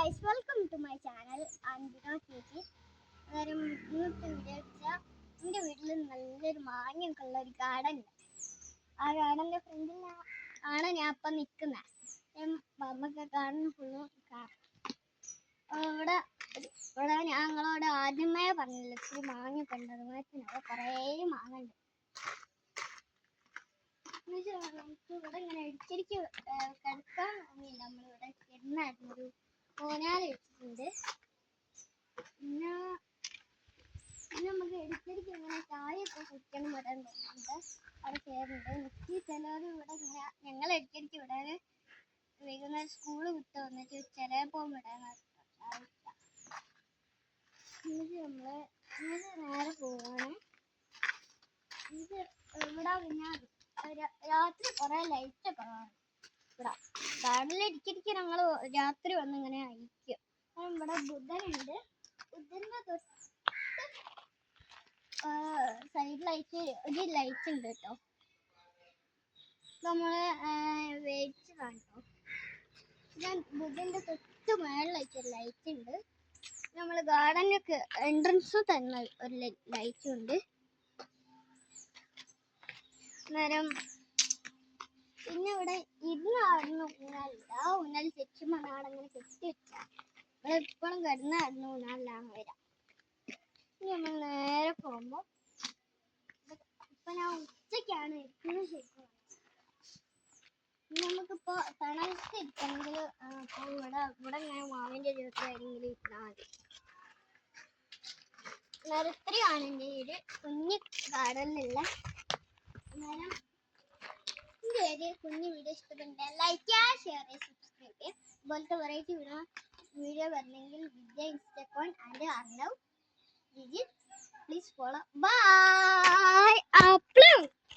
guys, welcome to my channel. I'm Dino Kiki. ഇന്നത്തെ video വെച്ചാൽ എൻ്റെ വീട്ടിൽ നല്ലൊരു മാങ്ങയൊക്കെ ഉള്ള ഒരു ഗാർഡൻ ഉണ്ട്. ആ ഗാർഡൻ്റെ ഫ്രണ്ടിൽ ആണ് ഞാൻ ഇപ്പം നിൽക്കുന്നത്. നമുക്ക് കാണുന്ന ഫുള്ളും ഇവിടെ ഇവിടെ ഞങ്ങളോട് ആദ്യമേ പറഞ്ഞില്ല ഇത്തിരി മാങ്ങയൊക്കെ ഉണ്ട്. അതുപോലെ കുറേ മാങ്ങ ഉണ്ട്. നമുക്ക് ഇവിടെ ഇങ്ങനെ ഇടിച്ചിരിക്ക് കിടക്കാൻ തോന്നിയില്ല. നമ്മളിവിടെ കിടന്നായിരുന്നു ഒരു ഊഞ്ഞാൽ വെച്ചിട്ടുണ്ട്. പിന്നെ നമുക്ക് ഇടിച്ചിരിക്ക് ഇങ്ങനെ ചായയൊക്കെ കുടിക്കണം വിടാൻ തോന്നുന്നുണ്ട്. അവിടെ കയറുന്നുണ്ട്. എനിക്ക് ചിലവർ ഇവിടെ ഇങ്ങനെ ഞങ്ങൾ ഇടിച്ചിരിക്ക് വിടാൻ വൈകുന്നേരം സ്കൂള് വിട്ട് വന്നിട്ട് ചിലപ്പോൾ വിടാനായിട്ട് നമ്മള് നേരെ പോവാണ്. ഇത് ഇവിടെ പിന്നെ രാത്രി കുറെ ലൈറ്റ് ഒക്കെ കാണും. ഇവിടെ ഗാർഡനിലിരിക്കിരിക്കെ ഞങ്ങൾ രാത്രി വന്ന് ഇങ്ങനെ അയക്കും. ഇവിടെ ബുദ്ധനുണ്ട്. ബുദ്ധന്റെ തൊട്ട് സൈഡിലായിട്ട് ഒരു ലൈറ്റ് ഉണ്ട് കേട്ടോ. നമ്മള് വേടിച്ചതാണ് കേട്ടോ. ഞാൻ ബുദ്ധന്റെ തൊട്ട് മേളിലായിട്ട് ഒരു ലൈറ്റ് ഉണ്ട്. നമ്മള് ഗാർഡനൊക്കെ എൻട്രൻസ് തന്നെ ഒരു ലൈറ്റും ഉണ്ട്. നേരം പിന്നെ ഇവിടെ ഇരുന്നായിരുന്നു ഊഞ്ഞാലില്ല. ആ ഊഞ്ഞാൽ തെച്ചുമ്പോൾ നാടങ്ങനെ കെട്ടി വെച്ചാൽ ഇവിടെ എപ്പോഴും കിടന്നായിരുന്നു ഊഞ്ഞാലിലാണ് വരാം. ഇനി നമ്മൾ നേരെ പോകുമ്പോൾ ഇപ്പൊ ഞാൻ ഉച്ചക്കാണ് ഇരിക്കുന്നത്. ശരിക്കും നമുക്കിപ്പോ തണലത്ത് ഇരിക്കണമെങ്കിൽ ഇവിടെ ഇങ്ങനെ മാവിന്റെ ജീവിതത്തിലാണെങ്കിൽ ഇരുന്നാൽ മതി. നിരത്തിരിയാണ് എൻ്റെ ഒരു കുഞ്ഞു ഗാർഡനിലുള്ള. അന്നേരം കുഞ്ഞു വീഡിയോ ഇഷ്ടപ്പെട്ട ലൈക്ക് ചെയ്യുക, ഷെയർ ചെയ്യുക, സബ്സ്ക്രൈബ് ചെയ്യുക. ഇതുപോലത്തെ വെറൈറ്റി വീഡിയോ വരണമെങ്കിൽ Vidya insta account and Arnav Jijith please follow. By.